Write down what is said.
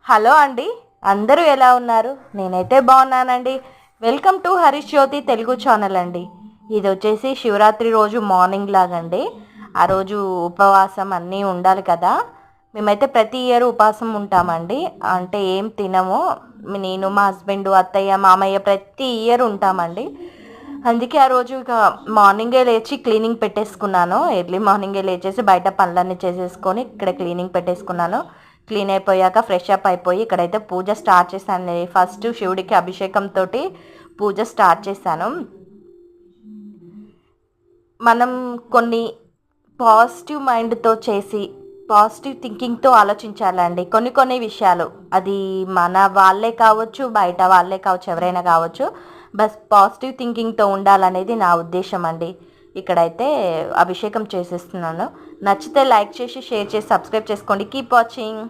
Hello అండి, అందరూ ఎలా ఉన్నారు? నేనైతే బాగున్నానండి. Welcome to Harish Jyothi Telugu channel అండి. ఇది వచ్చేసి శివరాత్రి రోజు మార్నింగ్ లాగండి. ఆ రోజు ఉపవాసం అన్నీ ఉండాలి కదా. మేమైతే ప్రతి ఇయర్ ఉపవాసం ఉంటామండి. అంటే ఏం తినము. నేను, మా హస్బెండ్, అత్తయ్య, మామయ్య ప్రతి ఇయర్ ఉంటామండి. అందుకే ఆ రోజు ఇక మార్నింగే లేచి క్లీనింగ్ పెట్టేసుకున్నాను. ఎర్లీ మార్నింగే లేచేసి బయట పనులన్నీ చేసేసుకొని ఇక్కడ క్లీనింగ్ పెట్టేసుకున్నాను. క్లీన్ అయిపోయాక ఫ్రెష్ అప్ అయిపోయి ఇక్కడైతే పూజ స్టార్ట్ చేశాను. ఫస్ట్ శివుడికి అభిషేకంతో పూజ స్టార్ట్ చేశాను. మనం కొన్ని పాజిటివ్ మైండ్తో చేసి పాజిటివ్ థింకింగ్తో ఆలోచించాలండి. కొన్ని కొన్ని విషయాలు అది మన వాళ్ళే కావచ్చు, బయట వాళ్ళే కావచ్చు, ఎవరైనా కావచ్చు, బస్ పాజిటివ్ థింకింగ్తో ఉండాలనేది నా ఉద్దేశం అండి. ఇక్కడైతే అభిషేకం చేసేస్తున్నాను. నచ్చితే లైక్ చేసి షేర్ చేసి సబ్స్క్రైబ్ చేసుకోండి. Keep watching.